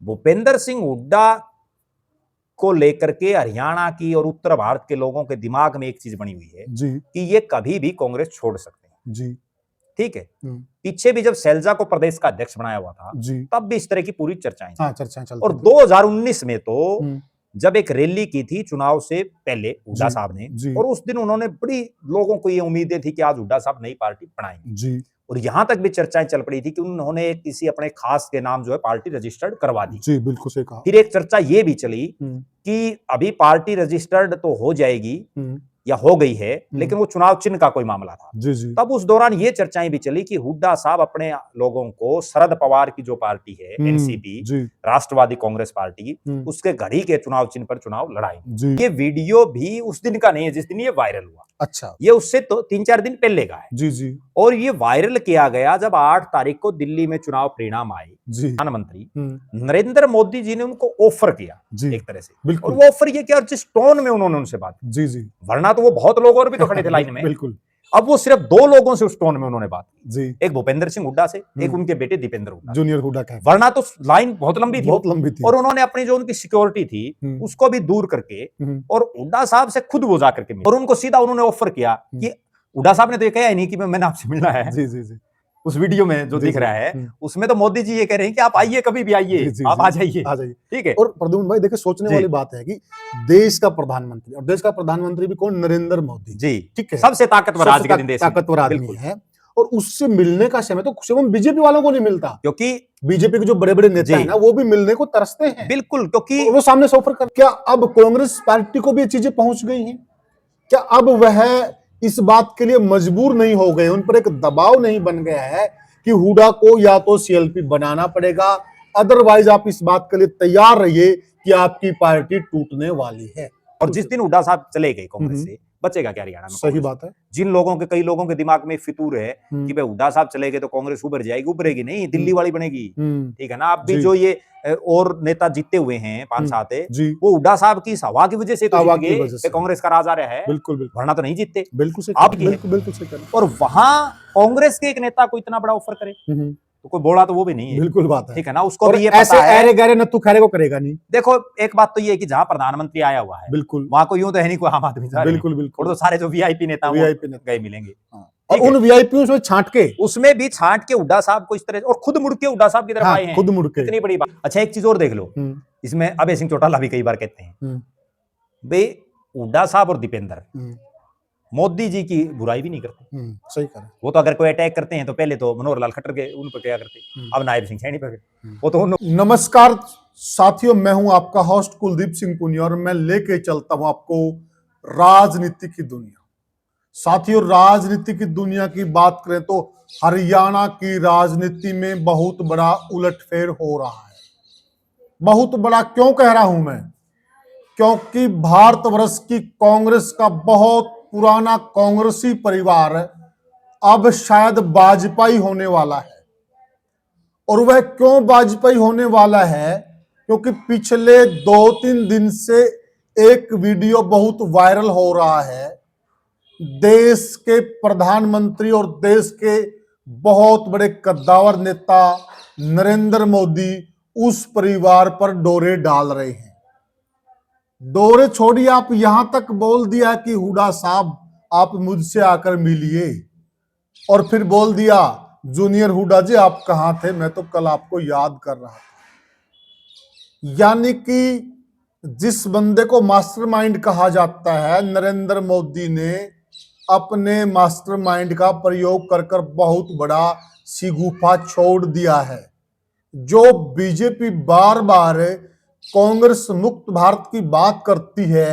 भूपेंद्र सिंह हुड्डा को लेकर के हरियाणा की और उत्तर भारत के लोगों के दिमाग में एक चीज बनी हुई है जी कि ये कभी भी कांग्रेस छोड़ सकते हैं। जी ठीक है। पीछे भी जब शैलजा को प्रदेश का अध्यक्ष बनाया हुआ था जी तब भी इस तरह की पूरी चर्चाएं थी। हाँ, चर्चाएं चलती और थी। 2019 में तो हम्म, जब एक रैली की थी चुनाव से पहले हुड्डा जी, साहब ने, जी। और उस दिन उन्होंने बड़ी लोगों को ये उम्मीदें थी कि आज हुड्डा साहब नई पार्टी बनाएंगे। जी और यहां तक भी चर्चाएं चल पड़ी थी कि उन्होंने किसी अपने खास के नाम जो है पार्टी रजिस्टर्ड करवा दी। जी बिल्कुल सही कहा। फिर एक चर्चा ये भी चली हम्म, कि अभी पार्टी रजिस्टर्ड तो हो जाएगी हम्म, या हो गई है, लेकिन वो चुनाव चिन्ह का कोई मामला था। जी जी तब उस दौरान ये चर्चाएं भी चली कि हुड्डा साहब अपने लोगों को शरद पवार की जो पार्टी है एनसीपी, जी राष्ट्रवादी कांग्रेस पार्टी, हम्म, उसके घड़ी के चुनाव चिन्ह पर चुनाव लड़ाएंगे। जी ये वीडियो भी उस दिन का नहीं है जिस दिन ये वायरल हुआ। अच्छा ये उससे तो 3-4 दिन पहले का है। जी जी और ये वायरल किया गया जब 8 तारीख को दिल्ली में चुनाव परिणाम आए। जी प्रधानमंत्री हम्म, नरेंद्र मोदी जी ने उनको ऑफर किया जी एक तरह से, और बिल्कुल वो ऑफर ये किया और जिस टोन में उन्होंने उनसे बात की, जी जी वरना तो वो बहुत लोग और भी तो खड़े थे लाइन में। बिल्कुल अब वो सिर्फ 2 लोगों से उस टोन में उन्होंने बात की, जी एक भूपेंद्र सिंह हुड्डा से, एक उनके बेटे दीपेंद्र हुड्डा से। जूनियर हुड्डा का वरना तो लाइन बहुत लंबी थी, बहुत लंबी थी। और उन्होंने अपनी जो उनकी सिक्योरिटी थी उसको भी दूर करके और हुड्डा साहब से खुद वो जाकर के मिले और उनको सीधा उन्होंने ऑफर किया कि हुड्डा साहब ने तो ये कहा ही नहीं कि मैंने आपसे मिलना है। जी जी जी उस वीडियो में जो जी, दिख जी, रहा है उसमें तो मोदी जी ये कह रहे हैं कि आप आइए, कभी भी आइए, आप आ जाइए, ठीक है। और प्रद्युम्न भाई देखिए, सोचने वाली बात है कि देश का प्रधानमंत्री, और देश का प्रधानमंत्री भी कौन, नरेंद्र मोदी जी, ठीक है, सबसे ताकतवर आज के दिन देश में ताकतवर आदमी है, और उससे मिलने का समय तो सिर्फ बीजेपी वालों को नहीं मिलता, क्योंकि बीजेपी के जो बड़े बड़े नेता हैं ना वो भी मिलने को तरसते हैं। बिल्कुल, क्योंकि वो सामने से ऑफर कर, क्या अब कांग्रेस पार्टी को भी ये चीजें पहुंच गई हैं? क्या अब वह इस बात के लिए मजबूर नहीं हो गए, उन पर एक दबाव नहीं बन गया है कि हुड्डा को या तो सीएलपी बनाना पड़ेगा, अदरवाइज आप इस बात के लिए तैयार रहिए कि आपकी पार्टी टूटने वाली है? और जिस दिन हुड्डा साहब चले गए कांग्रेस से, बचेगा क्या हरियाणा में? सही बात है। जिन लोगों के, कई लोगों के दिमाग में फितूर है कि भाई हुड्डा साहब चले गए तो कांग्रेस उभर जाएगी, उभरेगी नहीं, दिल्ली वाली बनेगी, ठीक है ना। अब भी जो ये और नेता जीते हुए हैं 5-7, वो हुड्डा साहब की इस हवा की वजह से तो जीत गए, कांग्रेस का राज आ रहा है, बिल्कुल वरना तो नहीं जीतते। बिल्कुल सही, बिल्कुल सही। और वहां कांग्रेस के एक नेता को इतना बड़ा ऑफर करे तो कोई बोला तो वो भी नहीं है, बिल्कुल बात है, ठीक है ना। उसको भी ये ऐसे पता है, अरे गहरे नत्थु खैरे को करेगा नहीं। देखो एक बात तो ये है कि जहां प्रधानमंत्री आया हुआ है, बिल्कुल वहां को यूं तो है नहीं कोई आम आदमी जा रहे हैं, बिल्कुल बिल्कुल, और तो सारे जो वीआईपी नेता गए मिलेंगे, और उन वीआईपी से छांट के, उसमें भी छांट के हुड्डा साहब को इस तरह, और खुद मुड़ के हुड्डा साहब की तरफ आए हैं, खुद मुड़ के, इतनी बड़ी बात। अच्छा एक चीज और देख लो, इसमें अभय सिंह चौटाला भी कई बार कहते हैं भाई हुड्डा साहब और दीपेंद्र मोदी जी की बुराई भी नहीं करते। सही कहा। वो तो अगर कोई अटैक करते हैं तो पहले तो मनोहर लाल खट्टर के उन पर क्या करते, अब नायब सिंह सैनी पर, वो तो नमस्कार साथियों, मैं हूं आपका होस्ट कुलदीप सिंह पुनिया और मैं लेके चलता हूं आपको राजनीति की दुनिया। साथियों, राजनीति की दुनिया की बात करें तो हरियाणा की राजनीति में बहुत बड़ा उलटफेर हो रहा है। बहुत बड़ा क्यों कह रहा हूं मैं? क्योंकि भारतवर्ष की कांग्रेस का बहुत पुराना कांग्रेसी परिवार अब शायद वाजपेयी होने वाला है। और वह क्यों वाजपेयी होने वाला है? क्योंकि पिछले 2-3 दिन से एक वीडियो बहुत वायरल हो रहा है। देश के प्रधानमंत्री और देश के बहुत बड़े कद्दावर नेता नरेंद्र मोदी उस परिवार पर डोरे डाल रहे हैं। डोरे छोड़िए, आप यहां तक बोल दिया कि हुड्डा साहब आप मुझसे आकर मिलिए, और फिर बोल दिया जूनियर हुड्डा जी आप कहां थे, मैं तो कल आपको याद कर रहा था। यानी कि जिस बंदे को मास्टरमाइंड कहा जाता है, नरेंद्र मोदी ने अपने मास्टरमाइंड का प्रयोग कर कर बहुत बड़ा शिगुफा छोड़ दिया है। जो बीजेपी बार बार कांग्रेस मुक्त भारत की बात करती है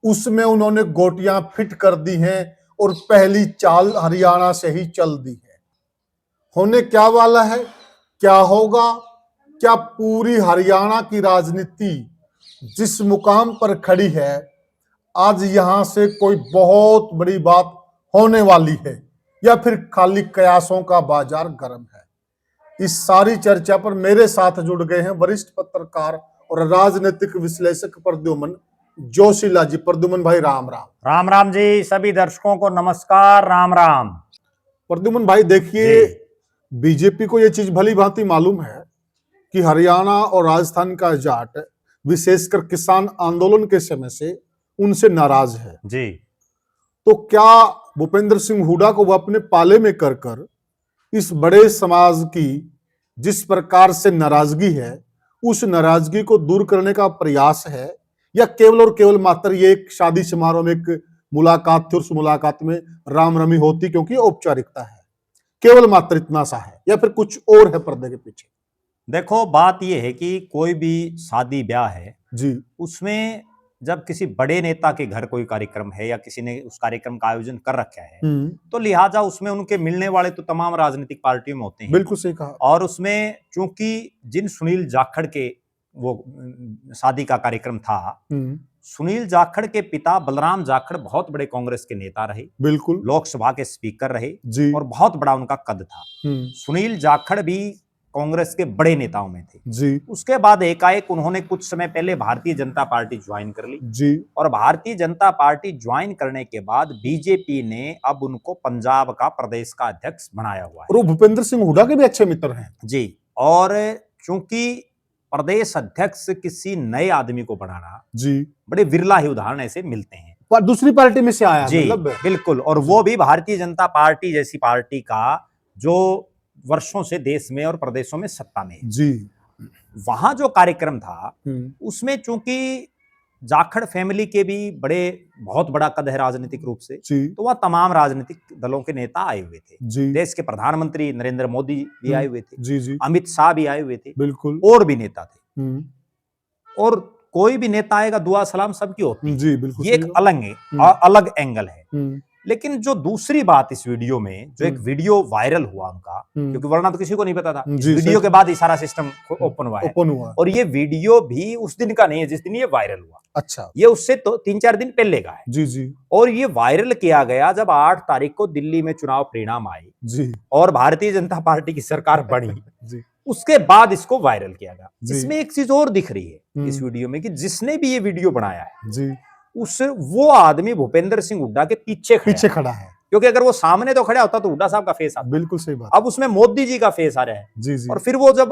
उसमें उन्होंने गोटियां फिट कर दी हैं और पहली चाल हरियाणा से ही चल दी है। होने क्या वाला है, क्या होगा? क्या पूरी हरियाणा की राजनीति जिस मुकाम पर खड़ी है, आज यहां से कोई बहुत बड़ी बात होने वाली है, या फिर खाली कयासों का बाजार गर्म है? इस सारी चर्चा पर मेरे साथ जुड़ गए हैं वरिष्ठ पत्रकार और राजनीतिक विश्लेषक प्रद्युमन जोशीला जी। प्रद्युमन भाई राम राम। राम राम जी, सभी दर्शकों को नमस्कार, राम राम। प्रद्युमन भाई देखिए, बीजेपी को यह चीज भली भांति मालूम है कि हरियाणा और राजस्थान का जाट विशेषकर किसान आंदोलन के समय से उनसे नाराज है जी। तो क्या भूपेंद्र सिंह हुड्डा को वो अपने पाले में कर इस बड़े समाज की जिस प्रकार से नाराजगी है उस नाराजगी को दूर करने का प्रयास है, या केवल और केवल मात्र ये एक शादी समारोह में एक मुलाकात थी और उस मुलाकात में राम रमी होती क्योंकि औपचारिकता है, केवल मात्र इतना सा है, या फिर कुछ और है पर्दे के पीछे? देखो, बात यह है कि कोई भी शादी ब्याह है जी, उसमें जब किसी बड़े नेता के घर कोई कार्यक्रम है या किसी ने उस कार्यक्रम का आयोजन कर रखा है तो लिहाजा उसमें उनके मिलने वाले तो तमाम राजनीतिक पार्टियों में होते हैं। बिल्कुल सही कहा। और उसमें चूंकि जिन सुनील जाखड़ के वो शादी का कार्यक्रम था, सुनील जाखड़ के पिता बलराम जाखड़ बहुत बड़े कांग्रेस के नेता रहे, बिल्कुल लोकसभा के स्पीकर रहे जी, और बहुत बड़ा उनका कद था। सुनील जाखड़ भी कांग्रेस के बड़े नेताओं में थे जी। उसके बाद एकाएक उन्होंने कुछ समय पहले भारतीय जनता पार्टी ज्वाइन कर ली जी, और भारतीय जनता पार्टी ज्वाइन करने के बाद बीजेपी ने अब उनको पंजाब का प्रदेश का अध्यक्ष बनाया हुआ है। और वो भूपेंद्र सिंह हुड्डा के भी अच्छे मित्र हैं जी। और चूंकि प्रदेश अध्यक्ष किसी नए आदमी को बनाना जी, बड़े विरला ही उदाहरण ऐसे मिलते हैं। पर दूसरी पार्टी में से आया जी मतलब बिल्कुल, और वो भी भारतीय जनता पार्टी जैसी पार्टी का जो वर्षों से देश में और प्रदेशों में सत्ता में है। जी। वहां जो कार्यक्रम था उसमें चूंकि जाखड़ फैमिली के भी बहुत बड़ा कद है राजनीतिक रूप से, तो वह तमाम राजनीतिक दलों के नेता आए हुए थे। देश के प्रधानमंत्री नरेंद्र मोदी भी आए हुए थे, जी, अमित शाह भी आए हुए थे, बिल्कुल, और भी नेता थे। और कोई भी नेता आएगा दुआ सलाम सबकी होती है, जी, बिल्कुल, ये एक अलग एंगल है। लेकिन जो दूसरी बात इस वीडियो में, जो एक वीडियो वायरल हुआ उनका, क्योंकि वरना तो किसी को नहीं पता था, इस वीडियो के बाद ही सारा सिस्टम ओपन हुआ है। और ये वीडियो भी उस दिन का नहीं है जिस दिन ये वायरल हुआ। अच्छा, ये उससे तो 3-4 दिन पहले का है। जी, जी। और ये वायरल किया गया जब 8 तारीख को दिल्ली में चुनाव परिणाम आए जी, और भारतीय जनता पार्टी की सरकार बनी जी, उसके बाद इसको वायरल किया गया। जी। इसमें एक चीज और दिख रही है इस वीडियो में कि जिसने भी ये वीडियो बनाया है जी, वो आदमी भूपेंद्र सिंह हुड्डा के पीछे खड़ा है, क्योंकि अगर वो सामने तो खड़ा होता तो हुड्डा साहब का फेस आता। बिल्कुल सही बात। अब उसमें मोदी जी का फेस आ रहा है। जी, जी। और फिर वो जब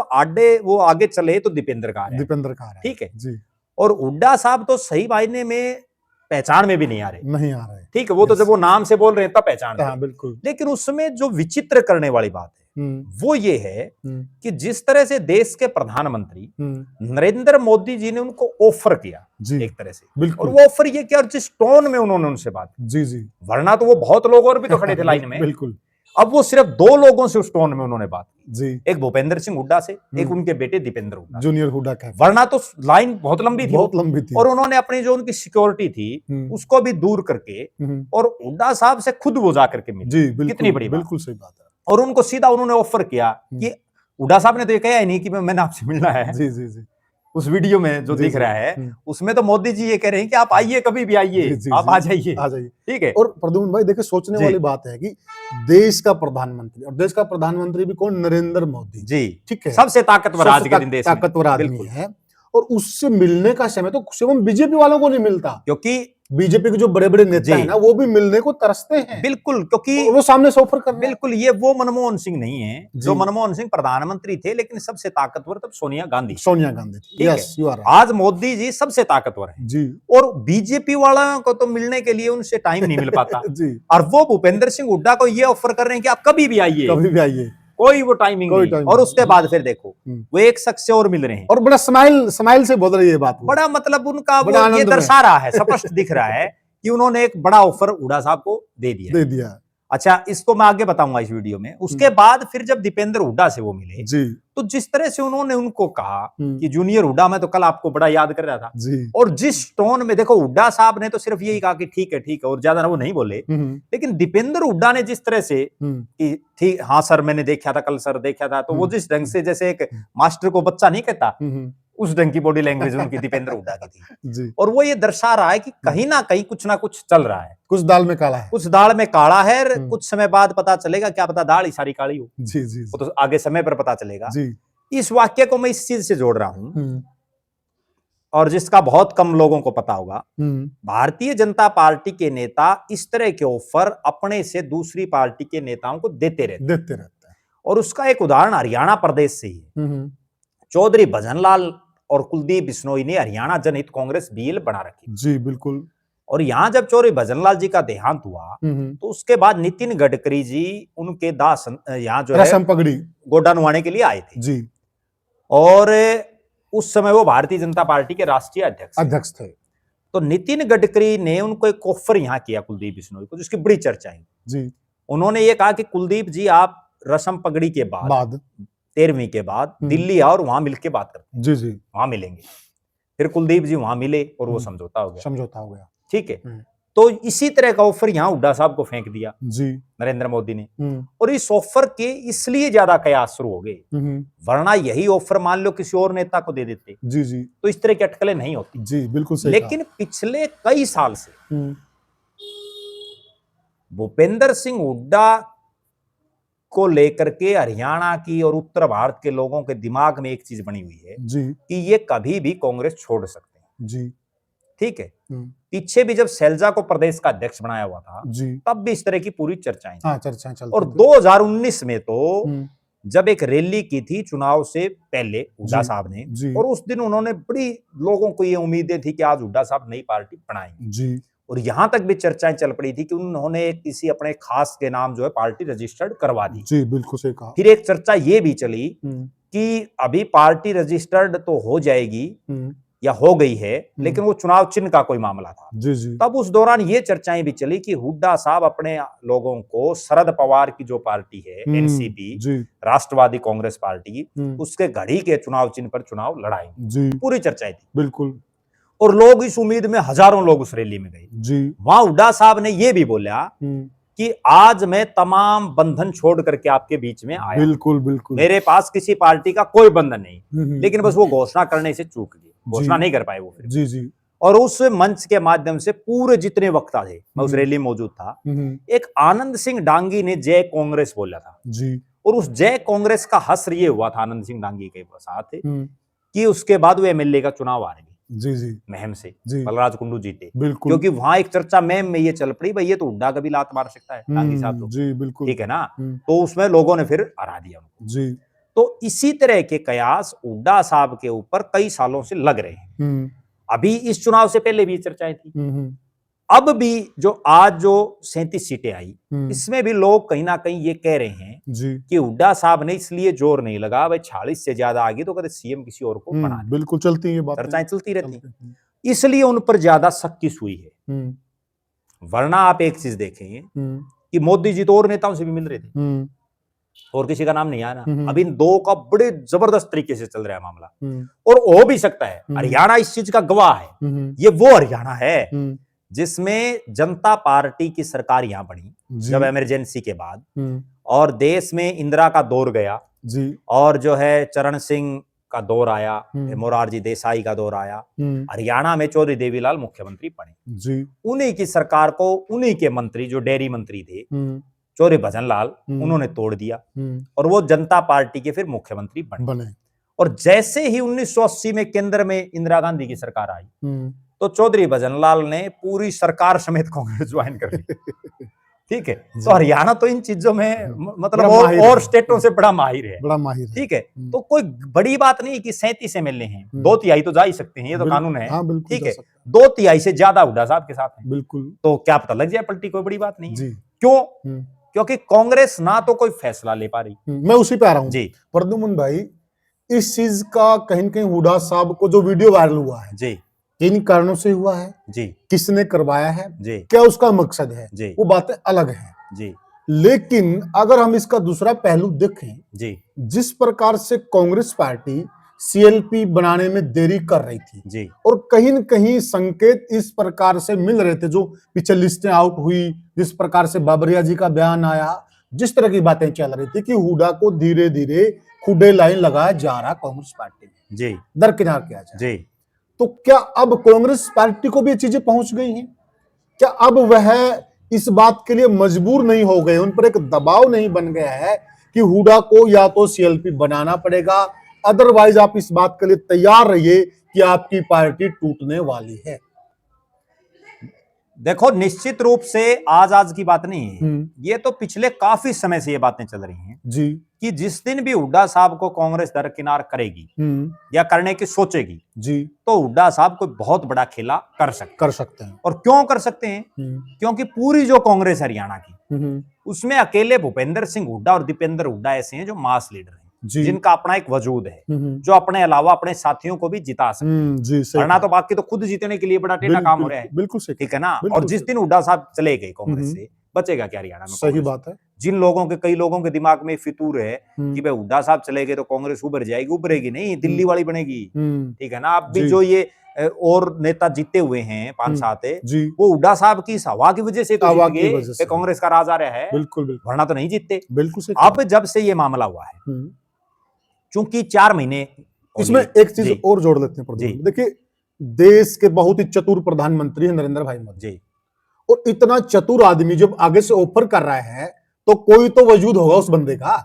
वो आगे चले तो दीपेंद्र का आ रहा है। दीपेंद्र का आ रहा है, ठीक है जी। और हुड्डा साहब तो सही मायने में पहचान में भी नहीं आ रहे। ठीक है, वो तो जब वो नाम से बोल रहे हैं तब पहचान हाँ, बिल्कुल। लेकिन उसमें जो विचित्र करने वाली बात है वो ये है कि जिस तरह से देश के प्रधानमंत्री नरेंद्र मोदी जी ने उनको ऑफर किया एक तरह से, बिल्कुल। और वो ऑफर ये किया और जिस टोन में उन्होंने उनसे बात की, जी, जी। वरना तो वो बहुत लोग और भी तो खड़े थे लाइन में, बिल्कुल। अब वो सिर्फ 2 लोगों से उस टोन में उन्होंने बात की, जी। एक भूपेंद्र सिंह हुड्डा से, एक उनके बेटे दीपेंद्र हुड्डा, जूनियर हुड्डा का, वरना तो लाइन बहुत लंबी थी। और उन्होंने अपनी जो उनकी सिक्योरिटी थी उसको भी दूर करके और हुड्डा साहब से खुद वो जाकर के मिले। जी, कितनी बड़ी बात। बिल्कुल सही बात है। और उनको सीधा उन्होंने ऑफर किया कि हुड्डा साहब ने तो ये कहा ही नहीं कि मैंने आपसे मिलना है। जी, जी, जी। उस वीडियो में जो दिख रहा है उसमें तो मोदी जी ये कह रहे हैं कि आप आइए, कभी भी आइए, आप आ जाइए। ठीक है। और प्रद्युम्न भाई देखिए, सोचने वाली बात है कि देश का प्रधानमंत्री, और देश का प्रधानमंत्री भी कौन? नरेंद्र मोदी जी, ठीक है, सबसे ताकतवर आज के दिन देश में ताकतवर आदमी है, और उससे मिलने का समय तो सिर्फ बीजेपी वालों को नहीं मिलता, क्योंकि बीजेपी के जो बड़े बड़े नेता हैं ना वो भी मिलने को तरसते हैं। बिल्कुल, क्योंकि वो सामने से ऑफर कर रहे हैं। बिल्कुल, ये वो मनमोहन सिंह नहीं है जो मनमोहन सिंह प्रधानमंत्री थे, लेकिन सबसे ताकतवर तब सोनिया गांधी थी। Yes, you are right. आज मोदी जी सबसे ताकतवर है जी, और बीजेपी वालों को तो मिलने के लिए उनसे टाइम नहीं मिल पाता जी। और वो भूपेंद्र सिंह हुड्डा को ये ऑफर कर रहे हैं कि आप कभी भी आइए, कोई वो टाइमिंग नहीं। और उसके बाद फिर देखो वो एक शख्स से और मिल रहे हैं और बड़ा स्माइल से बोल रही है बात, बड़ा मतलब उनका ये दर्शा रहा है, स्पष्ट दिख रहा है कि उन्होंने एक बड़ा ऑफर हुड्डा साहब को दे दिया। अच्छा, इसको मैं आगे बताऊंगा इस वीडियो में। उसके बाद फिर जब दीपेंद्र हुड्डा से वो मिले जी, तो जिस तरह से उन्होंने उनको कहा कि जूनियर हुड्डा, मैं तो कल आपको बड़ा याद कर रहा था जी, और जिस टोन में, देखो हुड्डा साहब ने तो सिर्फ यही कहा कि ठीक है और ज्यादा वो नहीं बोले, लेकिन दीपेंद्र हुड्डा ने जिस तरह से कि ठीक, हाँ सर मैंने देखा था, कल सर देखा था, तो वो जिस ढंग से जैसे एक मास्टर को बच्चा नहीं कहता, उस ढंग की बॉडी लैंग्वेज उनकी दीपेंद्र हुड्डा की थी जी। और वो ये दर्शा रहा है कि कहीं ना कहीं कुछ ना कुछ चल रहा है, कुछ दाल में काला है, कुछ समय बाद पता चलेगा, क्या पता दाल ही सारी काली हो जी, जी, वो तो आगे समय पर पता चलेगा जी। इस वाक्य को मैं इस चीज से जोड़ रहा हूं और जिसका बहुत कम लोगों को पता होगा। भारतीय जनता पार्टी के नेता इस तरह के ऑफर अपने से दूसरी पार्टी के नेताओं को देते रहते हैं, और उसका एक उदाहरण हरियाणा प्रदेश से ही है। चौधरी भजनलाल और कुलदीप बिश्नोई ने हरियाणा जनहित कांग्रेस बीएल बना रखी। जी बिल्कुल। और यहाँ जब चौधरी भजनलाल जी का देहांत हुआ तो उसके बाद नितिन गडकरी जी उनके दास यहाँ जो है पगड़ी गोड्डा नुआने के लिए आए थे जी। और उस समय वो भारतीय जनता पार्टी के राष्ट्रीय अध्यक्ष थे। तो नितिन गडकरी ने उनको एक ऑफर यहाँ किया कुलदीप बिश्नोई को, जिसकी बड़ी चर्चा है जी। उन्होंने ये कहा कि कुलदीप जी आप रसम पगड़ी के बाद 13वीं के बाद दिल्ली आओ और वहां मिलके बात करते हैं। जी जी। वहां मिलेंगे। फिर कुलदीप जी वहां मिले और वो समझौता हो गया। ठीक है। तो इसी तरह का ऑफर यहाँ हुड्डा साहब को फेंक दिया जी नरेंद्र मोदी ने। और इस ऑफर के इसलिए ज्यादा कयास शुरू हो गए, वरना यही ऑफर मान लो किसी और नेता को दे देते जी जी तो इस तरह की अटकलें नहीं होती जी। बिल्कुल सही। लेकिन पिछले कई साल से भूपेंद्र सिंह हुड्डा को लेकर के हरियाणा की और उत्तर भारत के लोगों के दिमाग में एक चीज बनी हुई है जी कि ये कभी भी कांग्रेस छोड़ सकते हैं जी। ठीक है। पीछे भी जब सैलजा को प्रदेश का अध्यक्ष बनाया हुआ था जी तब भी इस तरह की पूरी चर्चाएं चलती। और 2019 में तो जब एक रैली की थी चुनाव से पहले हुड्डा साहब ने, और उस दिन उन्होंने बड़ी लोगों को ये उम्मीदें थी कि आज हुड्डा साहब नई पार्टी बनाएंगे जी। और यहां तक भी चर्चाएं चल पड़ी थी कि उन्होंने किसी अपने खास के नाम जो है पार्टी रजिस्टर्ड करवा दी जी। बिल्कुल सही कहा। फिर एक चर्चा ये भी चली कि अभी पार्टी रजिस्टर्ड तो हो जाएगी या हो गई है, लेकिन वो चुनाव चिन्ह का कोई मामला था जी जी। तब उस दौरान ये चर्चाएं भी चली कि हुड्डा साहब अपने लोगों को शरद पवार की जो पार्टी है एनसीपी राष्ट्रवादी कांग्रेस पार्टी, उसके घड़ी के चुनाव चिन्ह पर चुनाव लड़ाएंगे। पूरी चर्चाएं थी बिल्कुल। और लोग इस उम्मीद में हजारों लोग उस रैली में गए जी। वहां हुड्डा साहब ने यह भी बोला कि आज मैं तमाम बंधन छोड़ करके आपके बीच में आया। बिल्कुल बिल्कुल। मेरे पास किसी पार्टी का कोई बंधन नहीं, लेकिन बस वो घोषणा करने से चूक गए, घोषणा नहीं कर पाए वो फिर जी जी। और उस मंच के माध्यम से पूरे जितने वक्ता थे, मैं उस रैली में मौजूद था, एक आनंद सिंह डांगी ने जय कांग्रेस बोला था जी। और उस जय कांग्रेस का हश्र ये हुआ था आनंद सिंह डांगी के साथ कि उसके बाद वो एमएलए का चुनाव आ रहे जी जी महम से बलराज कुंडू जीते बिल्कुल। क्योंकि वहां एक चर्चा महम में ये चल पड़ी भाई ये तो हुड्डा कभी लात मार सकता है डांगी साहब तो जी बिल्कुल ठीक है ना। तो उसमें लोगों ने फिर हरा दिया उनको जी। तो इसी तरह के कयास हुड्डा साहब के ऊपर कई सालों से लग रहे हैं। अभी इस चुनाव से पहले भी चर्चाएं थी, अब भी जो आज जो 37 सीटें आई इसमें भी लोग कहीं ना कहीं ये कह रहे हैं जी कि हुड्डा साहब ने इसलिए जोर नहीं लगा भाई 46 से ज्यादा आ गई तो कभी सीएम किसी और को बना दे। बिल्कुल चलती है बात, चर्चाएं चलती रहती हैं, इसलिए उन पर ज्यादा सख्ती हुई है। वरना आप एक चीज देखेंगे कि मोदी जी तो और नेताओं से भी मिल रहे थे और किसी का नाम नहीं आया ना। अब इन दो का बड़े जबरदस्त तरीके से चल रहा है मामला और हो भी सकता है। हरियाणा इस चीज का गवाह है। ये वो हरियाणा है जिसमें जनता पार्टी की सरकार यहां बनी जब इमरजेंसी के बाद, और देश में इंदिरा का दौर गया जी, और जो है चरण सिंह का दौर आया, मोरारजी देसाई का दौर आया, हरियाणा में चौधरी देवीलाल मुख्यमंत्री बने जी। उन्हीं की सरकार को उन्हीं के मंत्री जो डेयरी मंत्री थे चौधरी भजनलाल, उन्होंने तोड़ दिया और वो जनता पार्टी के फिर मुख्यमंत्री बने। और जैसे ही 1980 में केंद्र में इंदिरा गांधी की सरकार आई तो चौधरी भजनलाल ने पूरी सरकार समेत कांग्रेस ज्वाइन कर ली। ठीक है। तो हरियाणा तो इन चीजों में मतलब और स्टेटों से बड़ा माहिर है। ठीक है। तो कोई बड़ी बात नहीं कि 37 एमएलए हैं, 2/3 तो जा ही सकते हैं, ये तो कानून है। ठीक है। 2/3 से ज्यादा हुड्डा साहब के साथ है बिल्कुल। तो क्या पता लग जाए पलटी, कोई बड़ी बात नहीं है। क्यों? क्योंकि कांग्रेस ना तो कोई फैसला ले पा रही। मैं उसी पे आ रहा हूँ जी। प्रद्युमन भाई, इस चीज का कहीं न कहीं हुड्डा साहब को जो वीडियो वायरल हुआ है जी, किन कारणों से हुआ है जी, किसने करवाया है जी, क्या उसका मकसद है जी, वो बातें अलग हैं जी। लेकिन अगर हम इसका दूसरा पहलू देखें जी, जिस प्रकार से कांग्रेस पार्टी सीएलपी बनाने में देरी कर रही थी जी, और कहीं न कहीं संकेत इस प्रकार से मिल रहे थे, जो पीछे लिस्टें आउट हुई, जिस प्रकार से बाबरिया जी का बयान आया, जिस तरह की बातें चल रही थी कि हुड्डा को धीरे धीरे खुडे लाइन लगाया जा रहा कांग्रेस पार्टी में जी, दरकिनार किया जा जी। तो क्या अब कांग्रेस पार्टी को भी ये चीजें पहुंच गई हैं? क्या अब वह इस बात के लिए मजबूर नहीं हो गए, उन पर एक दबाव नहीं बन गया है कि हुड्डा को या तो सीएलपी बनाना पड़ेगा, अदरवाइज आप इस बात के लिए तैयार रहिए कि आपकी पार्टी टूटने वाली है? देखो, निश्चित रूप से आज की बात नहीं है, ये तो पिछले काफी समय से ये बातें चल रही हैं जी कि जिस दिन भी हुड्डा साहब को कांग्रेस दरकिनार करेगी या करने की सोचेगी जी तो हुड्डा साहब कोई बहुत बड़ा खेला कर सकते हैं। और क्यों कर सकते हैं? क्योंकि पूरी जो कांग्रेस हरियाणा की, उसमें अकेले भूपेंद्र सिंह हुड्डा और दीपेंद्र हुड्डा ऐसे हैं जो मास लीडर हैं, जिनका अपना एक वजूद है, जो अपने अलावा अपने साथियों को भी जिता सकते हैं। वरना तो बाकी तो खुद जीतने के लिए बड़ा टेढ़ा काम हो रहा है। बिल्कुल सही, ठीक है ना। और जिस दिन हुड्डा साहब चले गए कांग्रेस से, बचेगा क्या हरियाणा में? सही बात है। जिन लोगों के, कई लोगों के दिमाग में फितूर है कि भाई हुड्डा साहब चले गए तो कांग्रेस उभर जाएगी, उभरेगी नहीं, दिल्ली वाली बनेगी। ठीक है ना। अब भी जो ये और नेता जीते हुए हैं 5-7, वो हुड्डा साहब की हवा की वजह से तो जीत गए, कांग्रेस का राज आ रहा है। बिल्कुल, वरना तो नहीं जीतते। बिल्कुल। अब जब से ये मामला हुआ है, चूंकि 4 महीने, इसमें एक चीज और जोड़ लेते हैं। देखिए, देश के बहुत ही चतुर प्रधानमंत्री हैं नरेंद्र भाई मोदी जी, और इतना चतुर आदमी जब आगे से ऑफर कर रहा है तो कोई तो वजूद होगा उस बंदे का।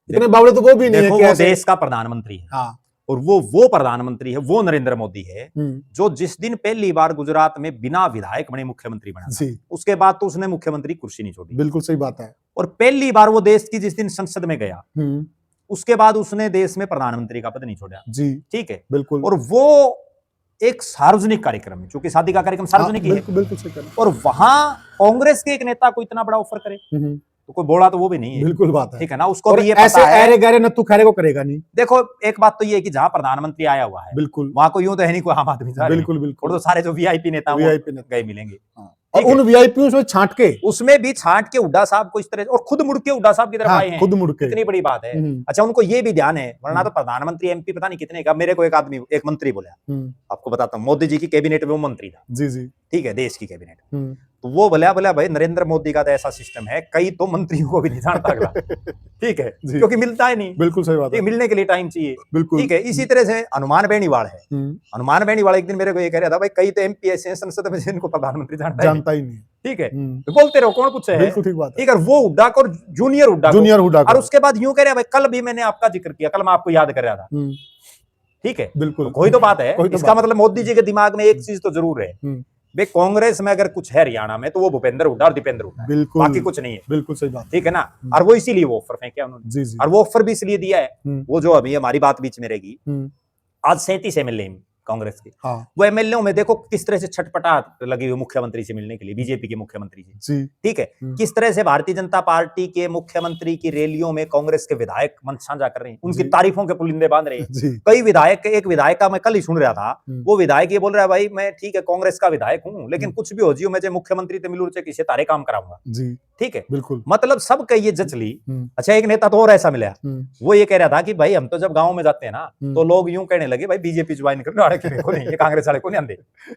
इतने बावड़े तो वो भी नहीं है कि वो देश का प्रधानमंत्री है। हाँ। और वो प्रधानमंत्री है, वो नरेंद्र मोदी है, जो जिस दिन पहली बार गुजरात में बिना विधायक बने मुख्यमंत्री बना था, उसके बाद तो उसने मुख्यमंत्री कुर्सी नहीं छोड़ी। बिल्कुल सही बात है। और पहली बार वो देश की जिस दिन संसद में गया, उसके बाद उसने देश में प्रधानमंत्री का पद नहीं छोड़ा। जी ठीक है, बिल्कुल। और वो एक सार्वजनिक कार्यक्रम है, क्योंकि शादी का कार्यक्रम सार्वजनिक है। बिल्कुल सही। और वहां कांग्रेस के एक नेता को इतना बड़ा ऑफर करे तो कोई बोला तो वो भी नहीं है। बिल्कुल बात है। ठीक है ना। उसको भी ये पता है ऐरे गहरे नत्थु खैरे को करेगा नहीं। देखो, एक बात तो ये है कि जहां प्रधानमंत्री आया हुआ है, बिल्कुल, वहां को यूं तो है नहीं कोई आम आदमी जा रहा है। बिल्कुल बिल्कुल। और तो सारे जो वीआईपी नेता गए मिलेंगे। और उन वीआईपीओं से छांट के, उसमें भी छांट के हुड्डा साहब को इस तरह, और खुद मुड़ के हुड्डा साहब की तरफ आए हैं। खुद मुड़ के, इतनी बड़ी बात है। अच्छा, उनको ये भी ध्यान है, वरना तो प्रधानमंत्री एमपी पता नहीं कितने का। मेरे को एक मंत्री बोला, आपको बताता हूँ, मोदी जी की कैबिनेट में वो मंत्री था। जी। ठीक है, देश की कैबिनेट। तो वो बोला भाई नरेंद्र मोदी का तो ऐसा सिस्टम है, कई तो मंत्रियों को भी नहीं जानता अगला। ठीक है, क्योंकि मिलता है नहीं। बिल्कुल सही बात है। मिलने के लिए टाइम चाहिए। बिल्कुल ठीक है। इसी तरह से हनुमान बेनीवाल है। हनुमान बेनीवाल एक दिन मेरे को ये कह रहा था, भाई कई तो एमपी ऐसे हैं संसद में जिनको प्रधानमंत्री जानता ही नहीं। ठीक है, तो बोलते रहो, कौन पूछे? बिल्कुल ठीक बात है। ठीक है। वो हुड्डा को, जूनियर हुड्डा, और उसके बाद यूं कह रहे, भाई कल भी मैंने आपका जिक्र किया, कल मैं आपको याद कर रहा था। ठीक है, बिल्कुल। कोई तो बात है। इसका मतलब मोदी जी के दिमाग में एक चीज तो जरूर है, भाई कांग्रेस में अगर कुछ है हरियाणा में तो वो भूपेंद्र हुड्डा और दीपेंद्र हुड्डा, बिल्कुल, बाकी कुछ नहीं है। बिल्कुल सही बात। ठीक है ना। और वो इसीलिए वो ऑफर फेंका उन्होंने। जी। और वो ऑफर भी इसलिए दिया है, वो जो अभी हमारी बात बीच में रहेगी, आज 37 एमएलए कांग्रेस के, वो एमएलए में देखो किस तरह से छटपटाहट लगी हुई मुख्यमंत्री से मिलने के लिए, बीजेपी के मुख्यमंत्री से। ठीक है, किस तरह से भारतीय जनता पार्टी के मुख्यमंत्री की रैलियों में कांग्रेस के विधायक मंच साझा कर रहे हैं, उनकी तारीफों के पुलिंदे बांध रहे हैं। कई विधायक, एक विधायक का मैं कल ही सुन रहा था, वो विधायक ये बोल रहा है, भाई मैं ठीक है कांग्रेस का विधायक हूँ, लेकिन कुछ भी हो जियो, मैं मुख्यमंत्री से मिलूं, किसे तारे काम कराऊंगा। ठीक है, बिल्कुल। मतलब सब कहिए जच ली। अच्छा, एक नेता तो और ऐसा मिला, वो ये कह रहा था कि भाई हम तो जब गाँव में जाते हैं ना, तो लोग यूं कहने लगे, भाई बीजेपी ज्वाइन कर, ये कांग्रेस वाले को नहीं आंदे।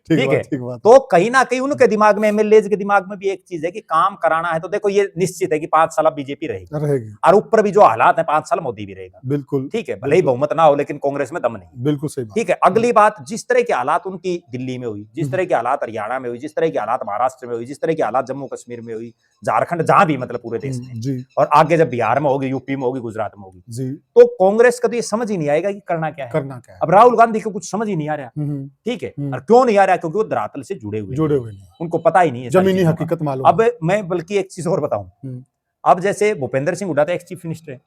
ठीक है। तो कहीं ना कहीं उनके दिमाग में, एमएलए के दिमाग में भी एक चीज है कि काम कराना है तो देखो ये निश्चित है कि 5 साल बीजेपी रहेगी, और ऊपर भी जो हालात है 5 साल मोदी भी रहेगा। बिल्कुल। ठीक है, भले ही बहुमत ना हो, लेकिन कांग्रेस में दम नहीं। बिल्कुल सही। ठीक है। अगली बात, जिस तरह के हालात उनकी दिल्ली में हुई, जिस तरह के हालात हरियाणा में हुई, जिस तरह के हालात महाराष्ट्र में हुई, जिस तरह के हालात जम्मू कश्मीर में हुई, झारखंड, जहां भी मतलब पूरे देश में, और आगे जब बिहार में होगी, यूपी में होगी, गुजरात में होगी, तो कांग्रेस का तो ये समझ ही नहीं आएगा कि करना क्या है। अब राहुल गांधी को कुछ समझ ही नहीं आ रहा। ठीक है। और क्यों नहीं आ रहा? क्योंकि वो धरातल से जुड़े हुए नहीं, उनको पता ही नहीं है, जमीनी हकीकत मालूम। अब मैं बल्कि एक चीज और बताऊं, अब जैसे Bhupendra Singh Hooda ex chief minister है,